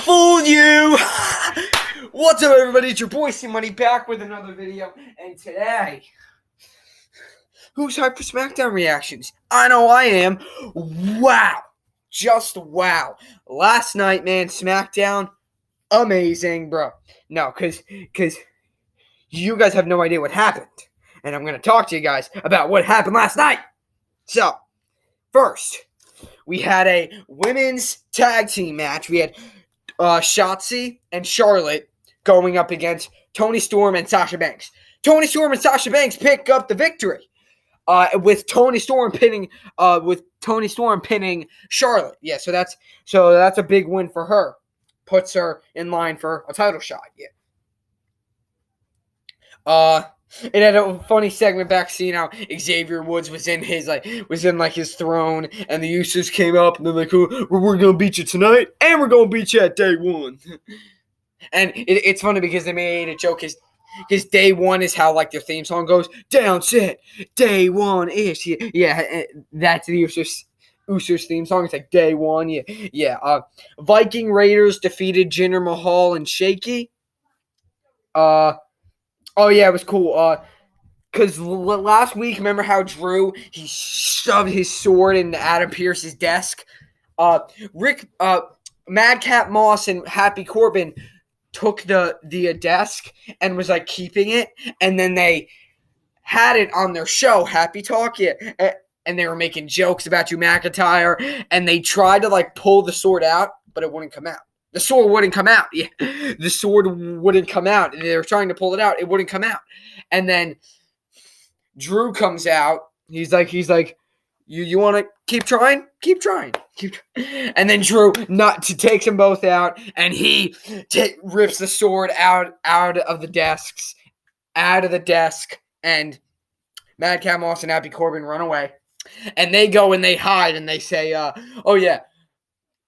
fooled you! What's up, everybody? It's your boy C-Money back with another video, and today, who's hyped for SmackDown reactions? I know I am. Wow. Just wow. Last night, man, SmackDown, amazing, bro. No, because you guys have no idea what happened, and I'm going to talk to you guys about what happened last night. So, first, we had a women's tag team match. We had Shotzi and Charlotte going up against Toni Storm and Sasha Banks. Toni Storm and Sasha Banks pick up the victory. With Toni Storm pinning Charlotte. Yeah, so that's a big win for her. Puts her in line for a title shot. Yeah. It had a funny segment back seeing how Xavier Woods was in his throne, and the Usos came up and they're like, oh, we're gonna beat you tonight, and we're gonna beat you at day one. And it's funny because they made a joke because day one is how like their theme song goes, down set, day one ish. Yeah, that's the Usos theme song. It's like day one. Yeah. Viking Raiders defeated Jinder Mahal and Shaky. Oh, yeah, it was cool. Because last week, remember how Drew, he shoved his sword into Adam Pearce's desk? Madcap Moss and Happy Corbin took the desk and was, like, keeping it. And then they had it on their show, Happy Talk, yeah. And they were making jokes about Drew McIntyre. And they tried to, like, pull the sword out, but it wouldn't come out. The sword wouldn't come out. Yeah, the sword wouldn't come out. They were trying to pull it out. It wouldn't come out. And then Drew comes out. He's like, you want to keep trying? Keep trying. And then Drew takes them both out, and he rips the sword out of the desk, and Madcap Moss and Happy Corbin run away. And they go and they hide, and they say, oh, yeah,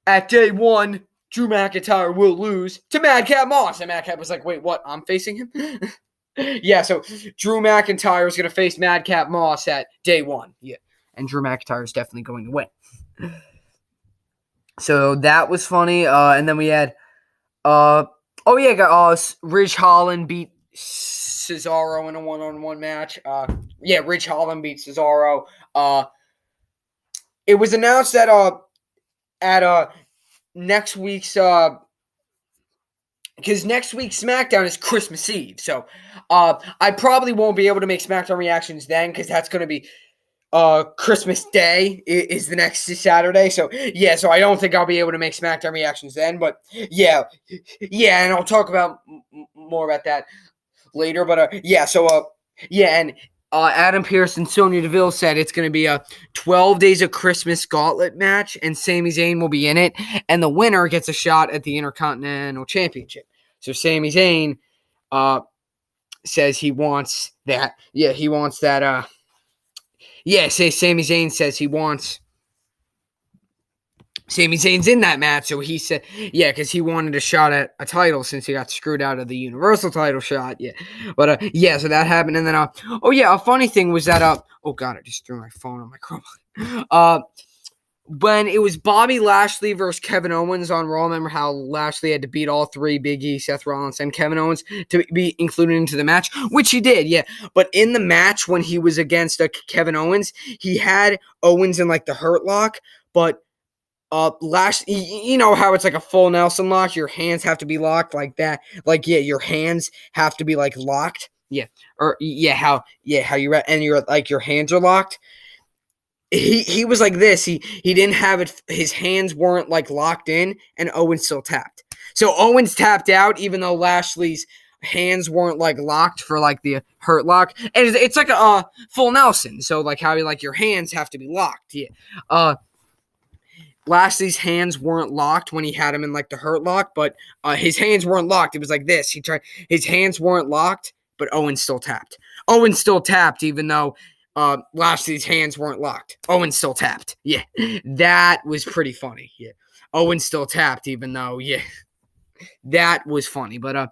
at day one, Drew McIntyre will lose to Madcap Moss. And Madcap was like, wait, what? I'm facing him? Yeah, so Drew McIntyre is going to face Madcap Moss at day one. Yeah, and Drew McIntyre is definitely going to win. So that was funny. And then we had, Ridge Holland beat Cesaro in a one-on-one match. Ridge Holland beat Cesaro. It was announced that at next week's because next week's SmackDown is Christmas Eve, so I probably won't be able to make SmackDown reactions then because that's going to be Christmas Day is the next Saturday. So yeah, so I don't think I'll be able to make SmackDown reactions then. But yeah, and I'll talk about more about that later. But and Adam Pearce and Sonya Deville said it's going to be a 12 Days of Christmas gauntlet match, and Sami Zayn will be in it, and the winner gets a shot at the Intercontinental Championship. So Sami Zayn says he wants that. Yeah, he wants that. Sami Zayn says he wants Sami Zayn's in that match, so he said, yeah, because he wanted a shot at a title since he got screwed out of the Universal title shot, yeah. But, so that happened, and then, a funny thing was that, oh, God, I just threw my phone on my Chrome. When it was Bobby Lashley versus Kevin Owens on Raw, remember how Lashley had to beat all three, Big E, Seth Rollins, and Kevin Owens to be included into the match, which he did, yeah. But in the match when he was against Kevin Owens, he had Owens in, like, the Hurt Lock, but you know how it's like a full Nelson lock, your hands have to be locked like that, like, yeah, your hands have to be like locked, yeah, or how you and you're like your hands are locked. He was like this, he didn't have it, his hands weren't like locked in, and Owens still tapped. So Owens tapped out even though Lashley's hands weren't like locked for like the Hurt Lock, and it's like a full Nelson, so like how your hands have to be locked, yeah. Lashley's hands weren't locked when he had him in like the Hurt Lock, but his hands weren't locked. It was like this. His hands weren't locked, but Owens still tapped. Owens still tapped even though Lashley's hands weren't locked. Owens still tapped. Yeah, that was pretty funny. Yeah, Owens still tapped even though, yeah, that was funny. But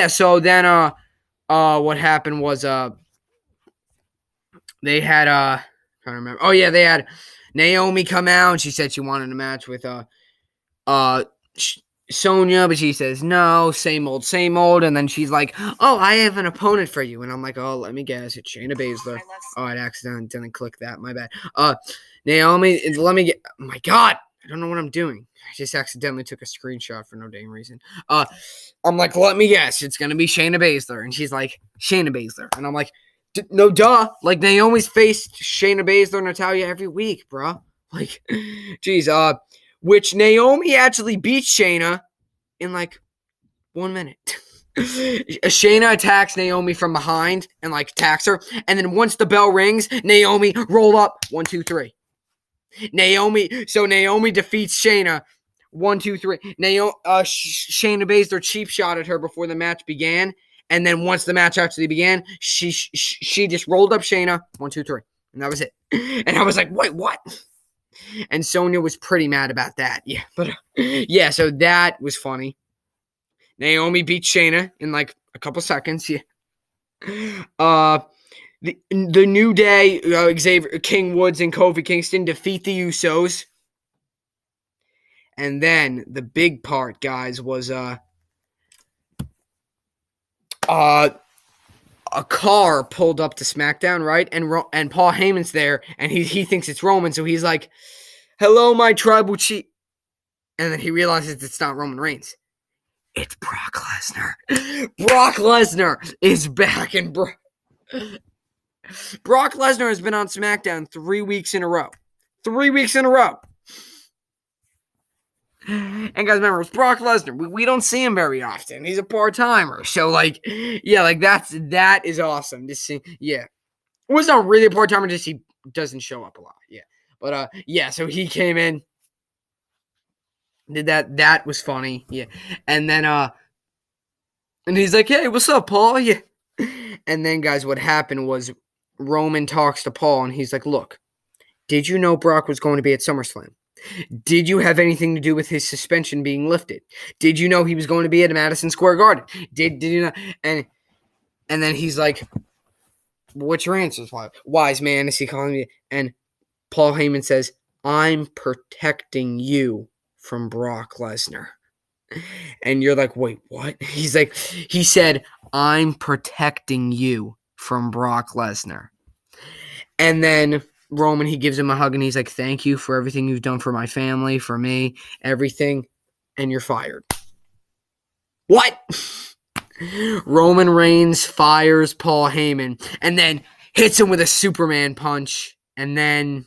so then what happened was they had trying to remember. Oh yeah, they had Naomi come out, and she said she wanted a match with Sonya, but she says no, same old, same old. And then she's like, oh, I have an opponent for you. And I'm like, oh, let me guess. It's Shayna Baszler. Oh, I accidentally didn't click that. My bad. Naomi, let me get, oh my God. I don't know what I'm doing. I just accidentally took a screenshot for no dang reason. I'm like, let me guess. It's going to be Shayna Baszler. And she's like, Shayna Baszler. And I'm like, no, duh. Like, Naomi's faced Shayna Baszler and Natalya every week, bro. Like, geez, which Naomi actually beats Shayna in like 1 minute. Shayna attacks Naomi from behind and like attacks her. And then once the bell rings, Naomi roll up 1, 2, 3. Naomi defeats Shayna 1, 2, 3. Shayna Baszler cheap shot at her before the match began. And then once the match actually began, she just rolled up Shayna 1, 2, 3. And that was it. And I was like, wait, what? And Sonya was pretty mad about that. Yeah, but yeah, so that was funny. Naomi beat Shayna in like a couple seconds. Yeah. The New Day, Xavier King Woods and Kofi Kingston defeat the Usos. And then the big part, guys, was a car pulled up to SmackDown, right? And Paul Heyman's there, and he thinks it's Roman, so he's like, hello, my tribal chief. And then he realizes it's not Roman Reigns. It's Brock Lesnar. Brock Lesnar is back, and Brock Lesnar has been on SmackDown 3 weeks in a row. 3 weeks in a row. And guys, remember, it's Brock Lesnar. We don't see him very often. He's a part-timer. So, like, yeah, like, that is awesome to see. Yeah. It was not really a part-timer, just he doesn't show up a lot. Yeah. But, yeah, so he came in. Did that. That was funny. Yeah. And then, and he's like, hey, what's up, Paul? Yeah. And then, guys, what happened was Roman talks to Paul, and he's like, look, did you know Brock was going to be at SummerSlam? Did you have anything to do with his suspension being lifted? Did you know he was going to be at Madison Square Garden? Did you know? And then he's like, what's your answers? Wise man, is he calling me? And Paul Heyman says, I'm protecting you from Brock Lesnar. And you're like, wait, what? He's like, he said, I'm protecting you from Brock Lesnar. And then Roman, he gives him a hug and he's like, thank you for everything you've done for my family, for me, everything, and you're fired. What? Roman Reigns fires Paul Heyman and then hits him with a Superman punch and then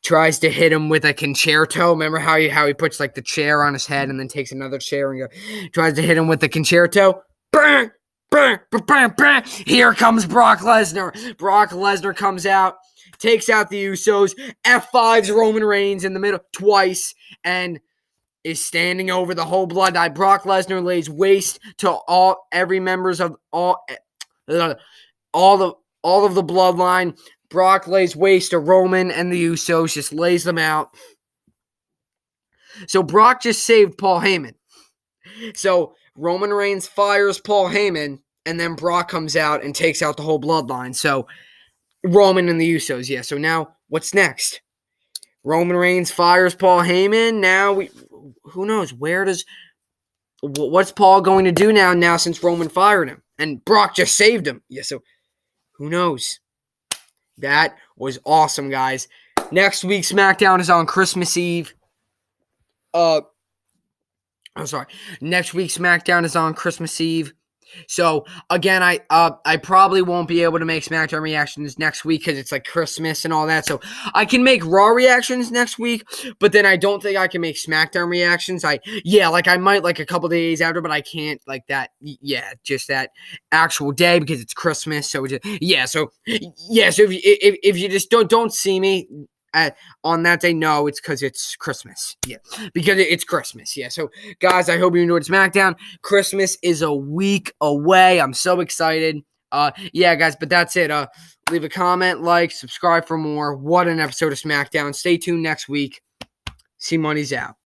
tries to hit him with a concerto. Remember how he puts like the chair on his head and then takes another chair and tries to hit him with the concerto? Bang! Here comes Brock Lesnar. Brock Lesnar comes out, takes out the Usos, F5s Roman Reigns in the middle twice, and is standing over the whole bloodline. Brock Lesnar lays waste to every members of all of the bloodline. Brock lays waste to Roman and the Usos, just lays them out. So Brock just saved Paul Heyman. So Roman Reigns fires Paul Heyman, and then Brock comes out and takes out the whole bloodline. So Roman and the Usos, yeah. So now what's next? Roman Reigns fires Paul Heyman. Now who knows? What's Paul going to do now since Roman fired him? And Brock just saved him. Yeah, so who knows? That was awesome, guys. Next week's SmackDown is on Christmas Eve. Next week's SmackDown is on Christmas Eve. So again, I probably won't be able to make SmackDown reactions next week because it's like Christmas and all that. So I can make Raw reactions next week, but then I don't think I can make SmackDown reactions. I might like a couple days after, but I can't like that. Yeah, just that actual day because it's Christmas. So So if you just don't see me on that day, no, it's because it's Christmas. Yeah, because it's Christmas. Yeah, so guys, I hope you enjoyed SmackDown. Christmas is a week away. I'm so excited. Yeah, guys, but that's it. Leave a comment, like, subscribe for more. What an episode of SmackDown. Stay tuned next week. C Money's out.